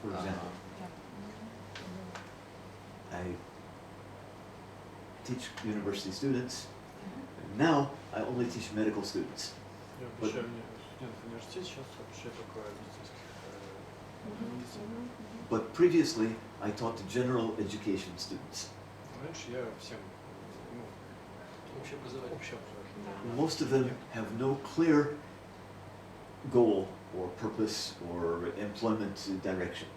For example, I teach university students, and now I only teach medical students. Я обучаю студентов в университете, сейчас обучаю только медицинских медицин. But previously, I taught to general education students. Раньше я всем общеобразовательным. Most of them have no clear goal or purpose or employment direction.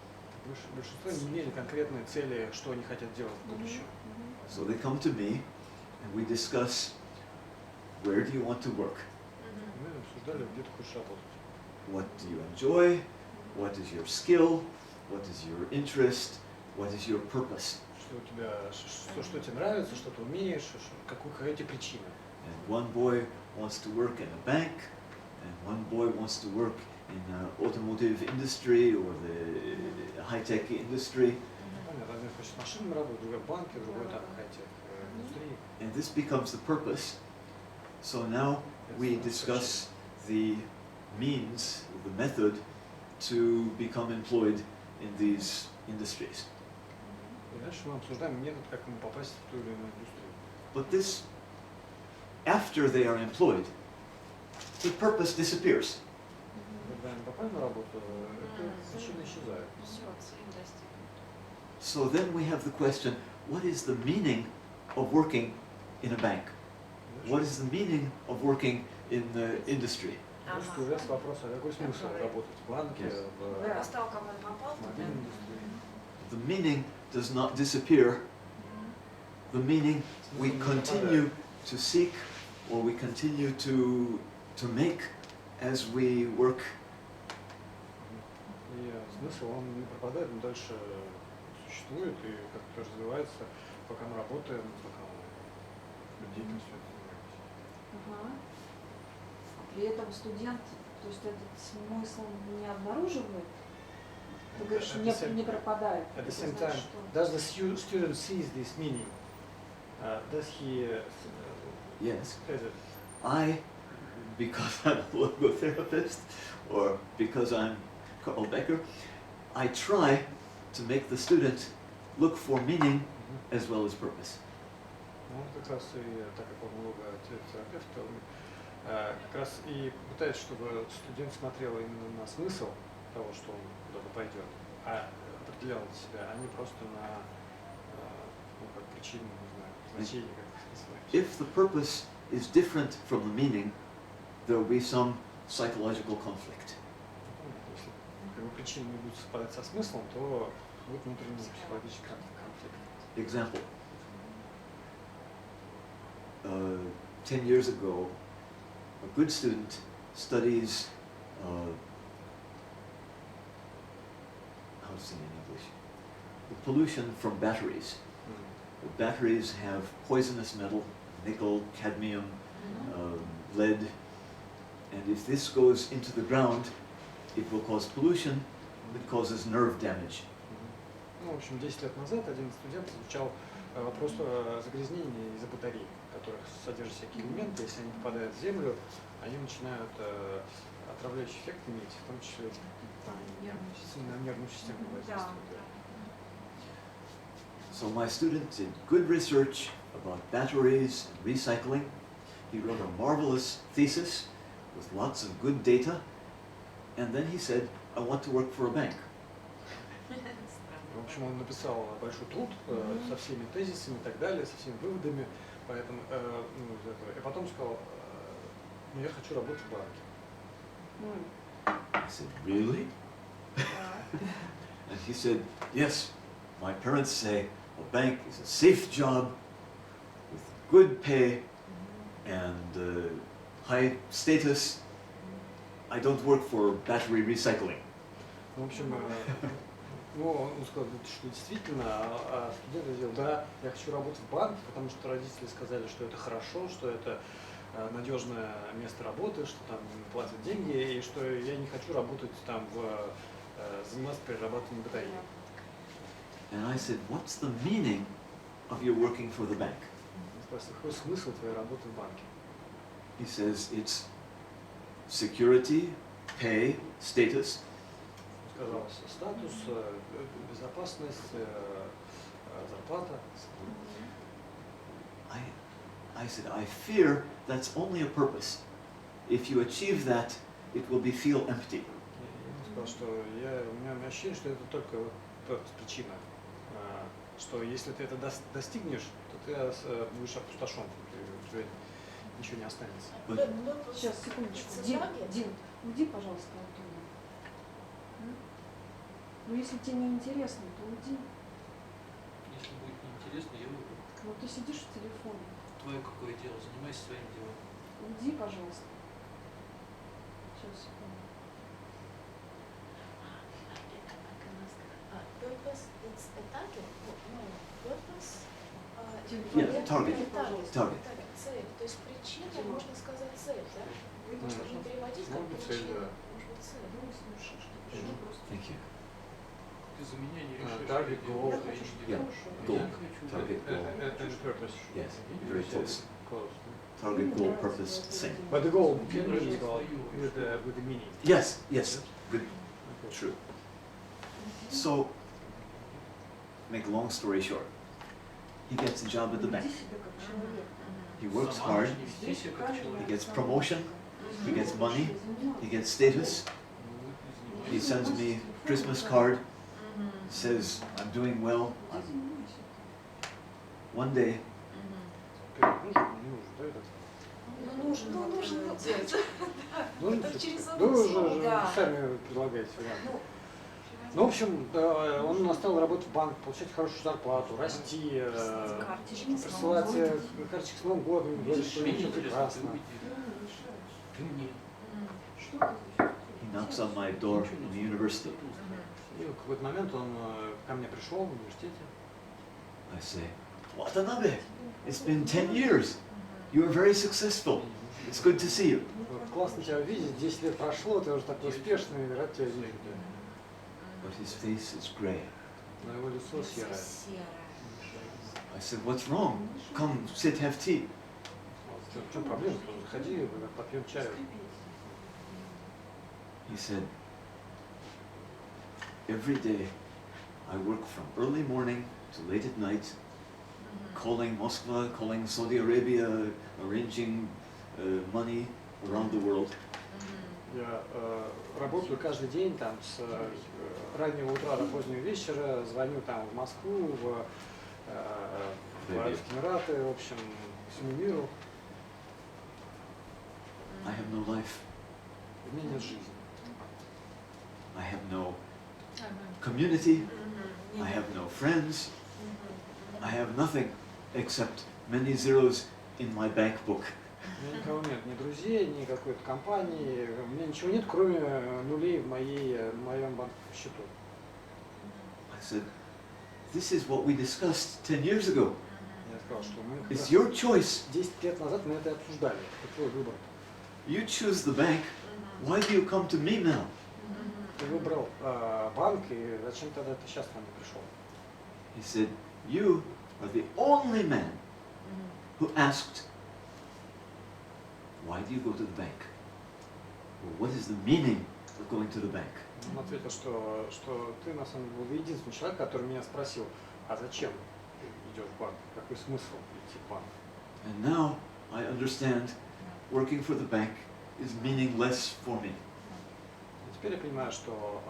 Большинство не имели конкретной цели, что они хотят делать в будущем. So they come to me, and we discuss, where do you want to work? Мы обсуждали, где ты хочешь работать. What do you enjoy? What is your skill? What is your interest? What is your purpose? Что у тебя, что тебе нравится, что ты умеешь, какая тебе причина. And one boy wants to work in a bank, and one boy wants to work in the automotive industry or the high-tech industry. Один хочет в машинном работать, другой в банке, другой там хай-тек индустрии. And this becomes the purpose. So now we discuss the means, the method to become employed in these industries. И дальше мы обсуждаем метод, как ему попасть в ту или иную индустрию. But this, after they are employed, the purpose disappears. Когда они попали на работу, эта причина исчезает. So then we have the question, what is the meaning of working in a bank? What is the meaning of working in the industry? Дальше появляется вопрос, а какой смысл работать в банке, в мобильной индустрии? The meaning does not disappear. The meaning we continue to seek or we continue to make as we work. И смысл, он не пропадает, он дальше существует и как-то развивается, пока мы работаем, пока мы деятельностью занимаемся. При этом студент, то есть этот смысл не обнаруживает, ты говоришь, не пропадает. At the same time, does the student sees this meaning? Does he Yes. says it? I, because I'm a logotherapist or because I'm Karl Bekker, I try to make the student look for meaning as well as purpose. Ну, как раз и так как он логотерапевт, он как раз и пытается, чтобы студент смотрел именно на смысл того, что он куда-то пойдет, а определял для себя, а не просто на как причину, не знаю, значение, как это называется. If the purpose is different from the meaning, there will be some psychological conflict. Если как бы, причины не будут совпадать со смыслом, то будет внутренний психологический конфликт. Example. 10 years ago, a good student studies, how to say in English, the pollution from batteries. The batteries have poisonous metal, nickel, cadmium, lead, and if this goes into the ground, it will cause pollution, it causes nerve damage. Ну, в общем, 10 лет назад один студент изучал вопрос загрязнения из-за батарей, в которых содержат всякие элементы. Если они попадают в землю, они начинают отравляющий эффект иметь, в том числе на нервную систему воздействует. So my student did good research about batteries and recycling. He wrote a marvelous thesis with lots of good data, and then he said, I want to work for a bank. В общем, он написал большой труд со всеми тезисами и так далее, со всеми выводами, поэтому, и потом сказал, ну, я хочу работать в банке. I said, really? And he said, yes, my parents say a bank is a safe job with good pay and high status. I don't work for battery recycling. В общем, ну, он сказал, что действительно, студент говорил, да, я хочу работать в банке, потому что родители сказали, что это хорошо, что это надежное место работы, что там платят деньги, и что я не хочу работать там, заниматься перерабатыванием батареи. And I said, what's the meaning of your working for the bank? Он спросил, какой смысл твоей работы в банке? He says, it's security, pay, status. Он сказал, вас статус, безопасность, зарплата. I said, I fear that's only a purpose. If you achieve that, it will be feel empty. Я сказал, что у меня ощущение, что это только вот причина, что если ты это достигнешь, то ты будешь опустошен, у тебя ничего не останется. Сейчас, секундочку. Дим, уйди, пожалуйста, оттуда. Ну, если тебе не интересно, то уйди. Если будет неинтересно, я уйду. Ну, ты сидишь в телефоне. Твое какое дело? Занимайся своим делом. Уйди, пожалуйста. Сейчас, секунду. Purpose, it's a target? No, purpose. Yeah, target. Target. Цель. То есть причина, можно сказать, цель, да? Можно переводить как Может быть, цель, причина, да. может быть, цель. Thank you. Ты за меня не решишь. Target, goal. Yeah, goal. Target, goal. And purpose. Yes, very close. Close. Target, goal, purpose, same. But the goal Мне can be нравится with the meaning. Yes, yes, good, Okay. true. So, make a long story short, he gets a job at the bank. Веди себя как человек. He works Сама hard, не веди себя как he человек. gets promotion, he gets money, he gets status. He sends me a Christmas card, says I'm doing well. One day, Нужен, не нужен, да, этот? Ну, нужно делать. Нужен? Это через Ну, вы одно же слово. сами предлагаете вариант. Ну, в общем, он настал работать в банк, получать хорошую зарплату, расти, присылать карточки с Новым годом, говорить, что Мне все интересно, ты прекрасно. уйди. Ты мне. he knocks on my door in the university. И в какой-то момент он ко мне пришел в университете. I say, Watanabe, it's been 10 years. You are very successful. It's good to see you. Классно тебя видеть, 10 лет прошло, ты уже такой успешный, рад тебя видеть. But his face is gray. Но его лицо серое. I said, what's wrong? Come, sit, have tea. В чем проблема? Заходи, попьем чаю. He said, every day I work from early morning to late at night, calling Moscow, calling Saudi Arabia, arranging money around the world. Я работаю каждый день там с раннего утра до позднего вечера, звоню там в Москву, в Арабские Эмираты, в общем, всему миру. I have no life. У меня нет жизни. I have no community. I have no friends. I have nothing except many zeros in my bank book. У меня никого нет, ни друзей, ни какой-то компании. У меня ничего нет, кроме нулей в моем банковском счету. I said, this is what we discussed 10 years ago. Я сказал, что мы как It's раз your choice. 10 лет назад мы это обсуждали. Это твой выбор. You choose the bank. Why do you come to me now? Ты выбрал банк, и зачем тогда ты сейчас ко мне пришел? He said, you are the only man who asked, why do you go to the bank? Or what is the meaning of going to the bank? Он ответил, что ты на самом деле был единственный человек, который меня спросил, а зачем ты идешь в банк? Какой смысл идти в банк? And now I understand working for the bank is meaningless for me. И теперь я понимаю, что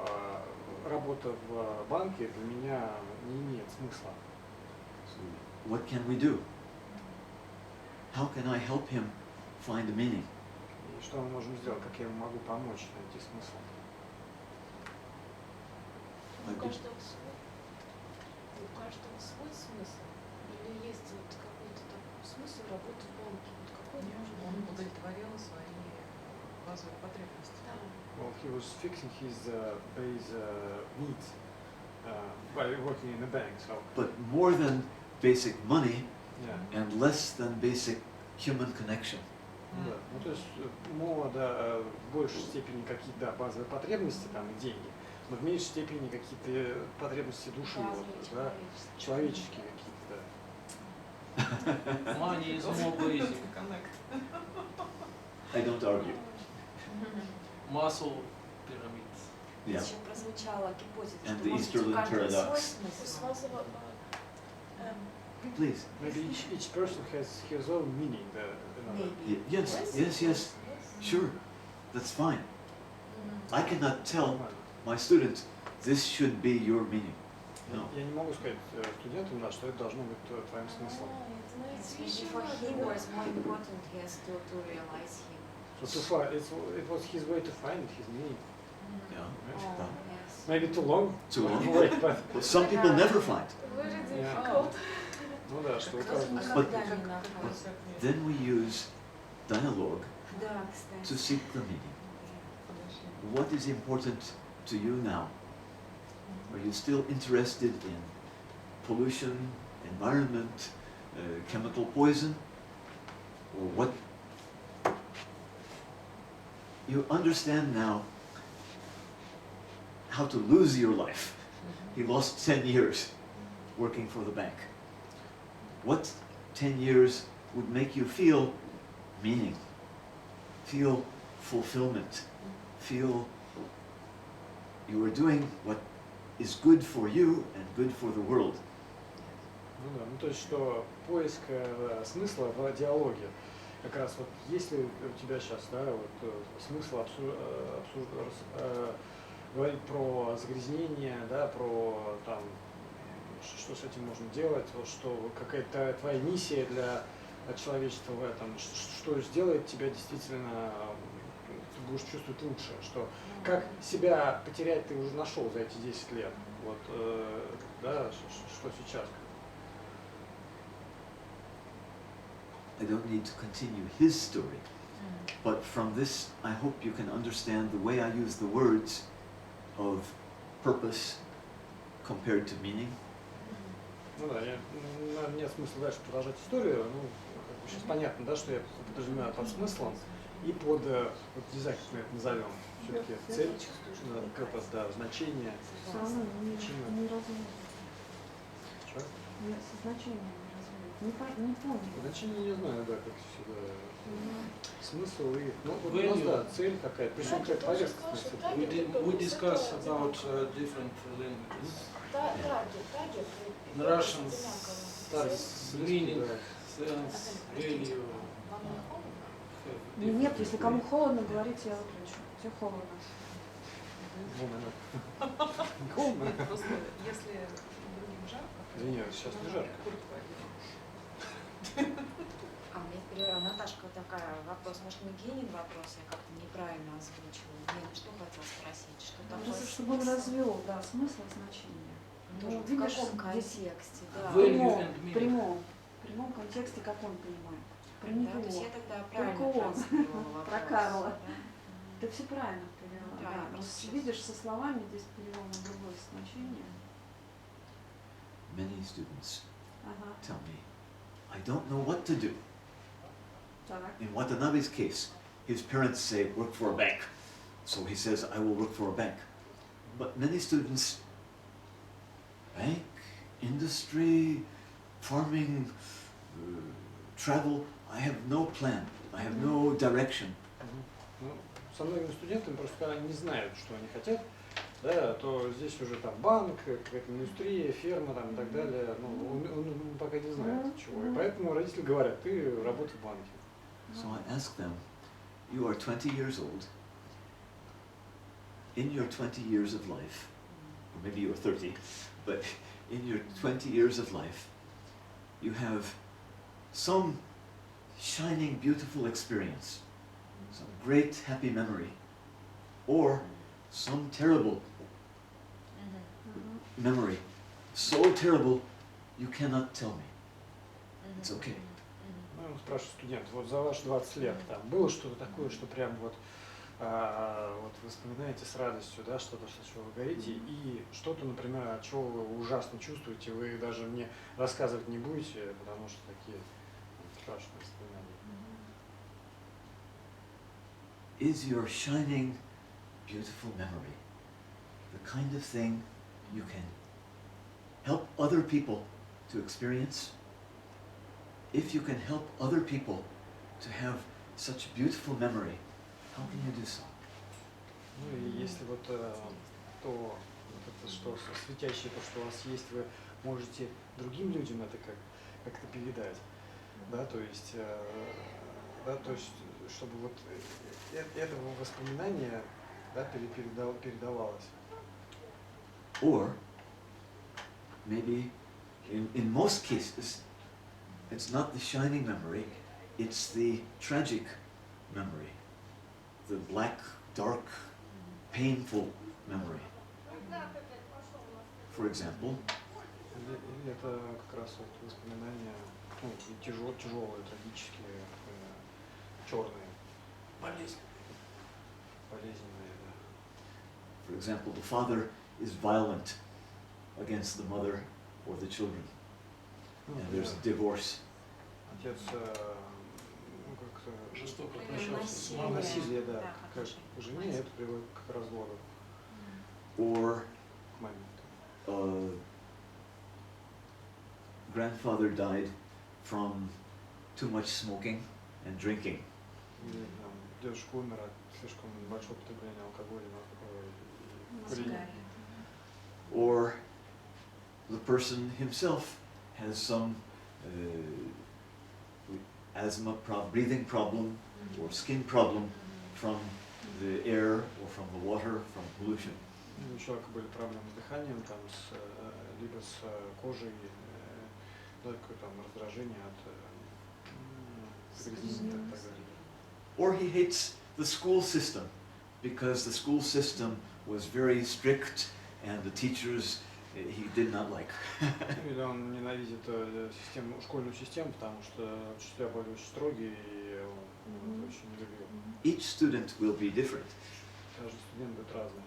работа в банке для меня не имеет смысла. So what can we do? How can I help him find a meaning? И что мы можем сделать? Как я ему могу помочь найти смысл? У каждого свой смысл? Или есть вот какой-то такой смысл работы в банке? Вот какой Он удовлетворил свои базовые потребности. Да. Well, he was fixing his base needs by working in a bank. So, But more than basic money yeah. and less than basic human connection. Да. Ну, то есть мода в большей степени какие-то да, базовые потребности, там, и деньги, но в меньшей степени какие-то потребности души, вот, да, человеческие какие-то, да. Money is more basic. I don't argue. Muscle pyramids. Yeah. Еще прозвучала гипотеза, And что the может быть у Easterlin каждого свой paradox. смысл. Please. Maybe each person has his own meaning. Maybe. Yes. Sure. That's fine. I cannot tell Нормально. my students, this should be your meaning. No. Я не могу сказать студентам, да, что это должно быть твоим смыслом. Maybe for him was more important, he has to realize him. So it was his way to find his meaning. Yeah. Oh, Да. yes. Maybe too long. Too long. Wait, but Well, some people never find. Very Yeah. difficult. ну да, что вот Кто-то каждый. But- никогда не находит. Then we use dialogue Да, to кстати. seek the meaning. What is important to you now? Are you still interested in pollution, environment, chemical poison? Or what? You understand now how to lose your life. He lost 10 years working for the bank. What 10 years would make you feel meaning, feel fulfillment, feel you are doing what is good for you and good for the world. Ну да, ну то есть что поиск смысла в диалоге. Как раз вот если у тебя сейчас, да, вот смысл говорить про загрязнение, да, про там, что с этим можно делать, вот, что какая-то твоя миссия для человечества в этом, что сделает тебя действительно, ты будешь чувствовать лучше, что как себя потерять ты уже нашел за эти 10 лет, вот, да, что сейчас. I don't need to continue his story, but from this I hope you can understand the way I use the words of purpose compared to meaning. Ну да, нет смысла дальше продолжать историю, ну, как бы сейчас понятно, да, что я подразумеваю под смыслом и под, вот дизайн, как мы это назовем, все-таки цель, purpose, да, значение. Все равно не развивает. Что? Со значением не развивает. Не помню. Значение не знаю, да, как сюда. Смысл и, ну, вот у нас, да, цель какая-то, причем какая-то поверхностная. We discuss about different languages. In Russian, meaning, sense, value. Нет, если кому холодно, говорите, я выключу. Все холодно. Холодно. Нет, просто если другим жарко, Извини, сейчас не жарко. куртку одевать. А мне теперь, Наташка, такая вопрос, может, не Генин вопрос, я как-то неправильно озвучила. Гена, что хотел спросить? Что такое Просто чтобы он смысл? развел, да, смысл и значение. Тоже Ну, в видишь, каком здесь контексте, да. В Value прямом, and meaning. прямом контексте, как он понимает. Про Да, него. то есть я тогда Только правильно он. транслировала вопрос. Про Карла. Да? Ты все правильно поняла. Да, Да, я просто просто видишь, со словами здесь перевел на другое значение. Many students Ага. tell me, I don't know what to do. Так. In Watanabe's case, his parents say, work for a bank. So he says, I will work for a bank. But many students, bank, industry, farming, travel, I have no plan. I have no direction. Ну, со многими студентами просто когда они не знают, что они хотят, да, то здесь уже там банк, какая-то индустрия, ферма там, и так далее, ну, он пока не знает чего. И поэтому родители говорят, ты работай в банке. So I ask them, you are 20 years old. In your 20 years of life, or maybe you're 30, but in your 20 years of life, you have some shining, beautiful experience, some great, happy memory, or some terrible memory, so terrible you cannot tell me. It's okay. Ну, он спрашивает студент, вот за ваши 20 лет там было что-то такое, что прям вот, вот вы вспоминаете с радостью, да, что-то, что вы говорите, и что-то, например, от чего вы ужасно чувствуете, вы даже мне рассказывать не будете, потому что такие страшные воспоминания. Is your shining, beautiful memory the kind of thing you can help other people to experience? If you can help other people to have such beautiful memory, how can you do so? Ну и если вот что вот это что светящее, то, что у вас есть, вы можете другим людям это как-то передать, да, то есть чтобы вот это воспоминание, да, передавалось. Or maybe in most cases it's not the shining memory, it's the tragic memory, the black, dark, painful memory. For example, Или это как раз вот воспоминания, ну, тяжелые, трагические, черные, болезненные, да. for example, the father is violent against the mother or the children, and there's a divorce. Отец как-то Жестоко Насилие. обращался. насилие, да, Да, как отношения. к жене, это приводит к разводу, Or к моменту. Grandfather died from too much smoking and drinking. Или там, дедушка умер от слишком большого потребления алкоголя и курения. Or the person himself has some asthma breathing problem or skin problem from the air or from the water, from pollution. У человека были проблемы с дыханием, там, либо с кожей, да, какое-то там раздражение от загрязнения и так далее. Or he hates the school system because the school system was very strict and the teachers he did not like. Или он ненавидит школьную систему, потому что учителя были очень строгие, и он это очень не любил. Each student will be different. Каждый студент будет разный.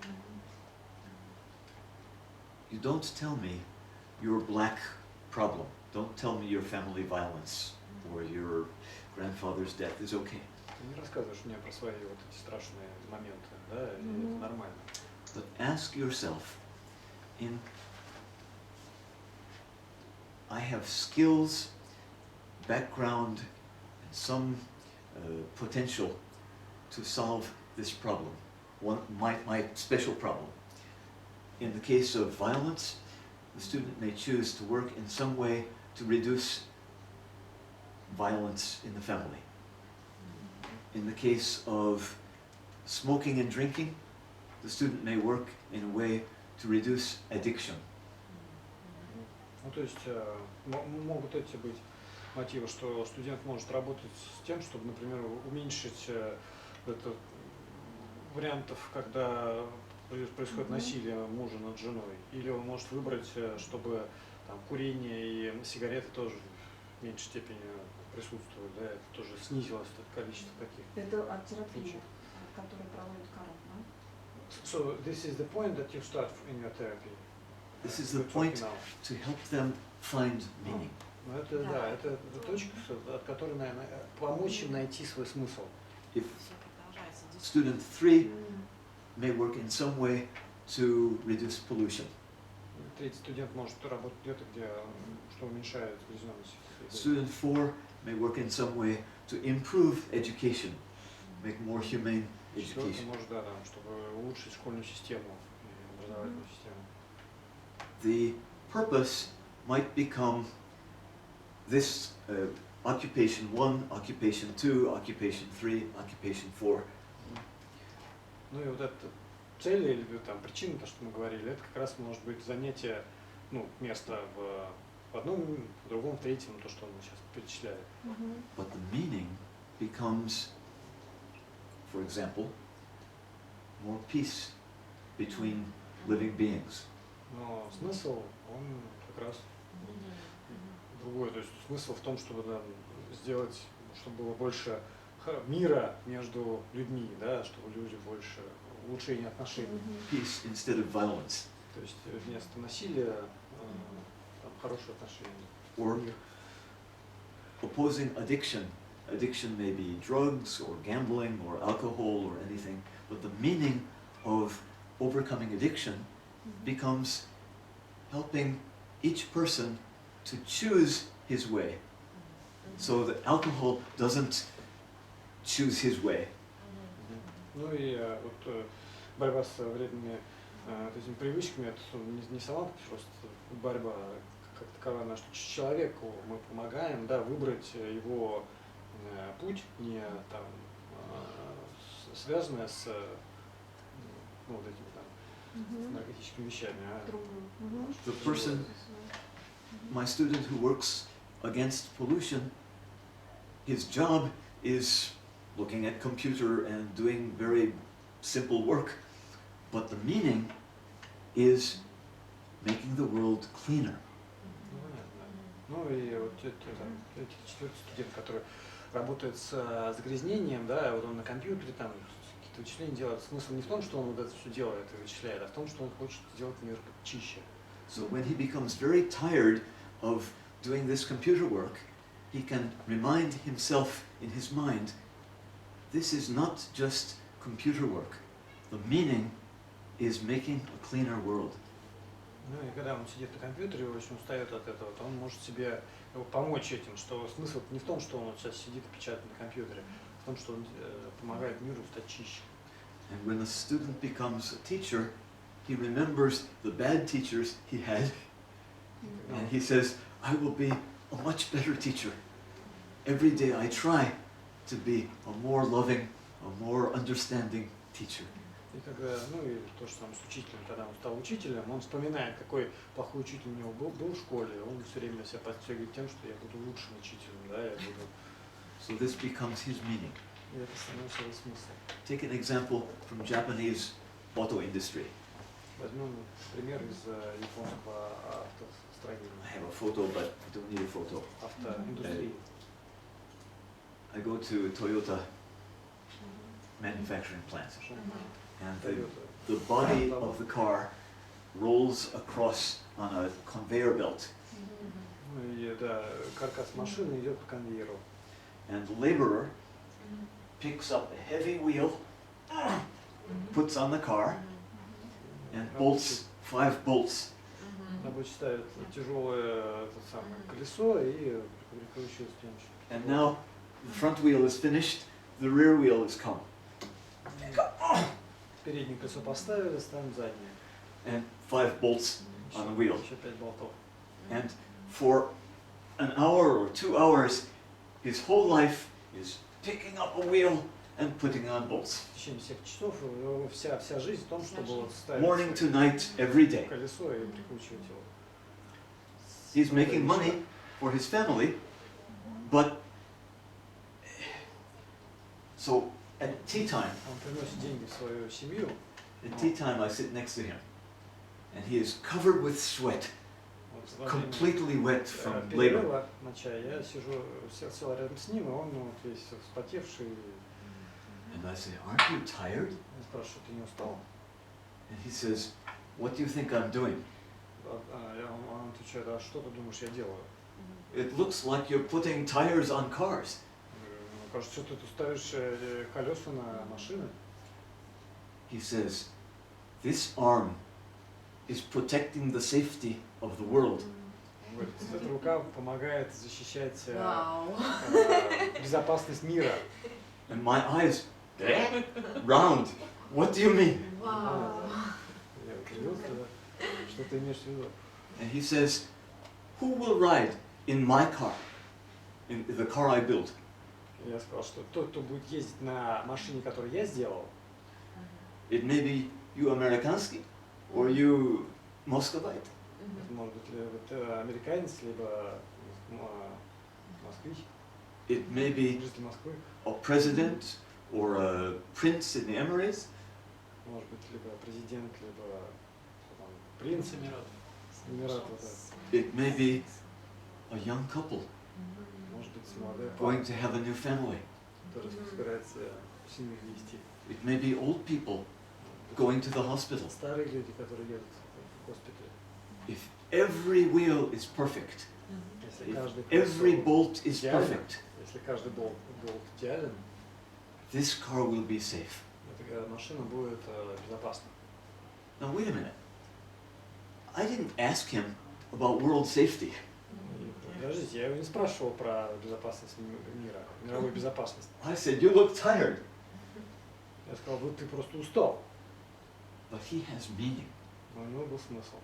You don't tell me your black problem. Don't tell me your family violence or your grandfather's death is okay. Ты не рассказываешь мне про свои вот эти страшные моменты, да, и это нормально. But ask yourself, I have skills, background, and some potential to solve this problem, my special problem. In the case of violence, the student may choose to work in some way to reduce violence in the family. In the case of smoking and drinking, the student may work in a way to reduce addiction. Ну, то есть могут эти быть мотивы, что студент может работать с тем, чтобы, например, уменьшить вариантов, когда происходит насилие мужа над женой. Или он может выбрать, чтобы там, курение и сигареты тоже в меньшей степени присутствуют, да, это тоже снизилось количество таких. Это от терапии, которую проводит Карл, да? So this is the point that you start in your therapy. This is the point to help them find meaning. Ну, это, да, это точка, от которой, наверное, помочь им найти свой смысл. If student 3 may work in some way to reduce pollution. Третий студент может работать где-то, что уменьшает загрязненность. Student 4 may work in some way to improve education, make more humane education. Может, да, чтобы улучшить школьную систему, образовательную систему. The purpose might become this occupation 1, occupation 2, occupation 3, occupation 4. Ну и вот эта цель или там причина, то, что мы говорили, это как раз может быть занятие, ну, место в одном, в другом, в третьем, то, что он сейчас перечисляет. But the meaning becomes, for example, more peace between living beings. Но смысл, он как раз другой. То есть смысл в том, чтобы сделать, чтобы было больше мира между людьми, да, чтобы люди больше улучшения отношений. Peace instead of violence. То есть вместо насилия там, хорошие отношения. Or opposing addiction. Addiction may be drugs or gambling or alcohol or anything, but the meaning of overcoming addiction becomes helping each person to choose his way. So that alcohol doesn't choose his way. Ну и вот борьба с вредными этими привычками, это не сама просто борьба как таковая, на что человеку мы помогаем, да, выбрать его путь, не там связанное с вот этими там наркотическими вещами, а The person, my student who works against pollution, his job is looking at computer and doing very simple work, but the meaning is making the world cleaner. Ну, понятно. Ну и вот это четвертый студент, который работает с загрязнением, да, вот он на компьютере там какие-то вычисления делает. Смысл не в том, что он вот это все делает и вычисляет, а в том, что он хочет сделать мир чище. So when he becomes very tired of doing this computer work, he can remind himself in his mind, this is not just computer work. The meaning is making a cleaner world. Ну и когда он сидит на компьютере и очень устает от этого, то он может себе помочь этим, что смысл не в том, что он вот сейчас сидит и печатает на компьютере, а в том, что он помогает миру стать чище. And when a student becomes a teacher, he remembers the bad teachers he had, and he says, I will be a much better teacher. Every day I try to be a more loving, a more understanding teacher. И когда, ну и то, что там с учителем, когда он стал учителем, он вспоминает, какой плохой учитель у него был в школе, он все время себя подстегивает тем, что я буду лучшим учителем, да, я буду... So this becomes his meaning. И это становится его смыслом. Take an example from Japanese auto industry. Возьмем пример из японского автостроения, I have a photo, but I don't need a photo. автоиндустрии. I go to Toyota manufacturing plant, and the body of the car rolls across on a conveyor belt. Ну и да, каркас машины идет по конвейеру. And the laborer picks up a heavy wheel, puts on the car, and bolts 5 bolts. Рабочий ставит тяжелое это самое колесо и прикручивает стеночку. And now the front wheel is finished, the rear wheel has come. Переднее колесо поставили, ставим заднее. And 5 bolts on the wheel. Еще 5 болтов. And for an hour or 2 hours, his whole life is picking up a wheel and putting on bolts. В течение всех часов его вся жизнь в том, чтобы вот ставить Morning to night, every day. колесо и прикручивать его. He's making money for his family, but so at tea time, Он приносит деньги в свою семью. at tea time I sit next to him, and he is covered with sweat, Вот во время completely wet from labor. перерыва на чай я сел рядом с ним, и он вот весь вспотевший. And I say, aren't you tired? Я спрашиваю, ты не устал? And he says, what do you think I'm doing? Он отвечает, а что ты думаешь, я делаю? It looks like you're putting tires on cars. Мне кажется, что ты ставишь колеса на машины. He says, this arm is protecting the safety of the world. Он говорит, эта рука помогает защищать Вау. безопасность мира. And my eyes, round. What do you mean? Вау. Я удивился, да. Что ты имеешь в виду? And he says, who will ride in my car, in the car I built? Я сказал, что тот, кто будет ездить на машине, которую я сделал, It may be you Amerikansky, or you Moscovite. это может быть либо американец, либо москвич, It may be житель Москвы, a president or a prince in the Emirates. может быть либо президент, либо кто там, принц Эмиратов, да. It may be a young couple Может быть молодая going пара, to have a new family. который собирается семью вести. It may be old people going to the hospital. Старые люди, которые едут в госпиталь. If every wheel is perfect, Если if каждый every колесо bolt is идеально, perfect, если каждый болт идеален, this car will be safe. эта машина будет безопасна. Now wait a minute. I didn't ask him about world safety. И, подождите, я его не спрашивал про безопасность мира, мировую безопасность. I said, you look tired. Я сказал, вот ты просто устал. But he has meaning. но у него был смысл.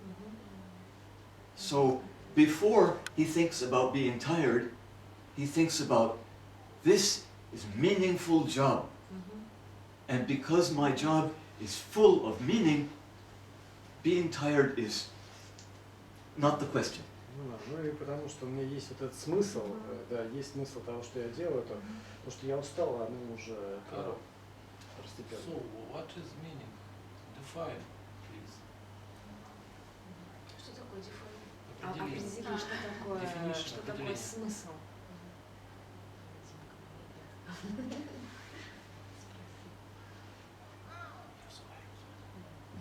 So before he thinks about being tired, he thinks about this is meaningful job. And because my job is full of meaning, being tired is not the question. Ну и потому что у меня есть вот этот смысл, да, есть смысл того, что я делаю, то что я устал, оно уже второстепенно. So, what is meaning? Define, please. Что такое define? Определение. Определи, что такое Definition, смысл.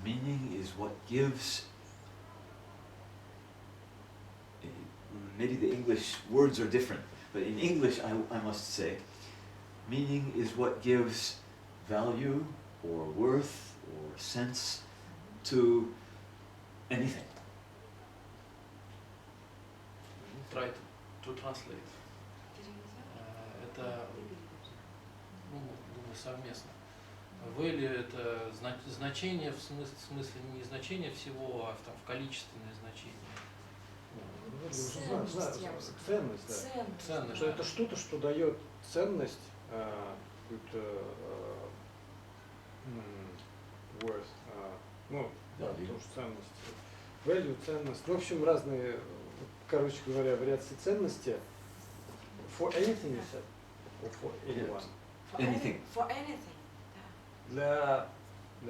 Meaning is what gives, maybe the English words are different, but in English I must say, meaning is what gives value or worth or sense to anything. Try to translate. Это, ну, думаю, совместно. Value — это значение в смысле не значение всего, а в количественное значение. Ценность, да. Ценность. Что это что-то, что дает ценность, какую-то worth, ну, да, тоже ценность. Value, ценность. В общем, разные, короче говоря, вариации ценности. For anything, you said? Or for anyone? Anything. For anything. Для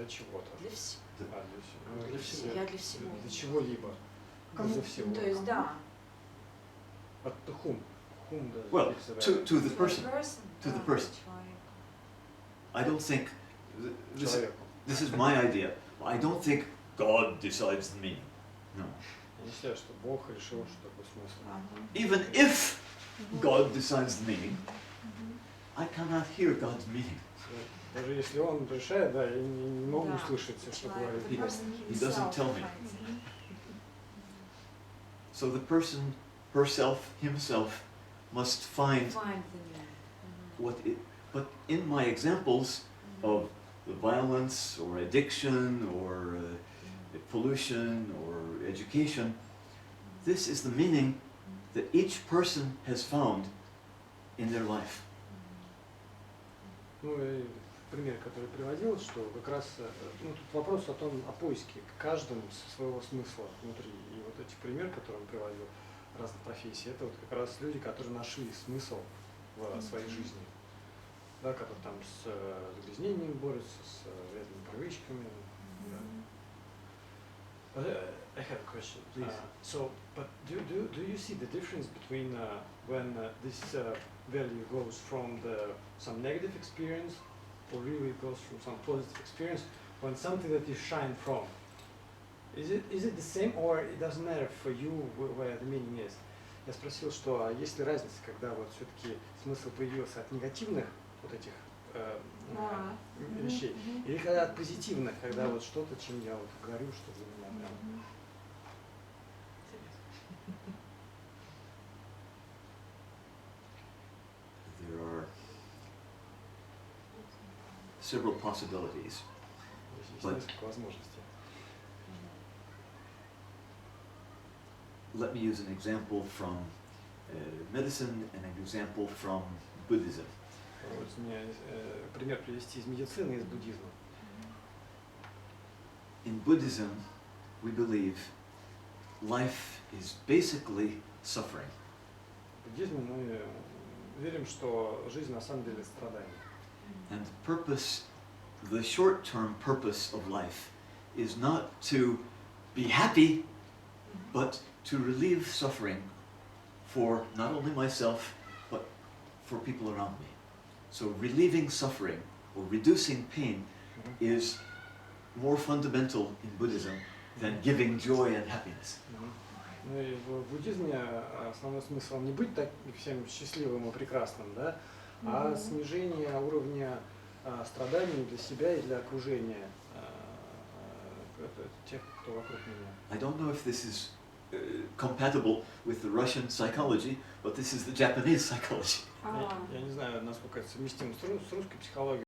чего-то. Для всего. Для всего. Я для всего. Для чего-либо. Для всего. То есть, да. But to whom? Whom does Well, it say? to the person. To the person. Человек. I don't think, Человеку. this is my idea, I don't think God decides the meaning. No. Я не считаю, что Бог решил, что такое смысл. Even if God decides the meaning, I cannot hear God's meaning. Даже если он решает, да, я не могу услышать все, что говорит. He doesn't tell me. So the person, herself, himself, must find what it, but in my examples of the violence or addiction or pollution or education, this is the meaning that each person has found in their life. Ну и пример, который приводил, что как раз ну, тут вопрос о том, о поиске каждому своего смысла внутри. И вот эти примеры, которые он приводил, разных профессий, это вот как раз люди, которые нашли смысл в своей жизни. Да, которые там с загрязнением борются, с вредными привычками. I have a question, please. So, but do you see the difference between when this value goes from some negative experience, or really goes from some positive experience, when something that you shine from? Is it the same, or it doesn't matter for you where the meaning is? Я спросил, что есть ли разница, когда вот все-таки смысл появился от негативных вот этих вещей, или когда от позитивных, когда вот что-то, чем я вот говорю, что для меня прям. There are several possibilities. Есть несколько возможностей. Let me use an example from medicine and an example from Buddhism. Вот мне пример привести из медицины и из буддизма. In Buddhism, we believe life is basically suffering. В буддизме мы верим, что жизнь на самом деле страдание. And purpose, the short-term purpose of life is not to be happy, but to relieve suffering for not only myself, but for people around me. So relieving suffering or reducing pain is more fundamental in Buddhism than giving joy and happiness. Ну и в буддизме основной смысл не быть так всем счастливым и прекрасным, да, а снижение уровня страданий для себя и для окружения тех, кто вокруг меня. I don't know if this is compatible with the Russian psychology, but this is the Japanese psychology. Я не знаю, насколько это совместимо с русской психологией,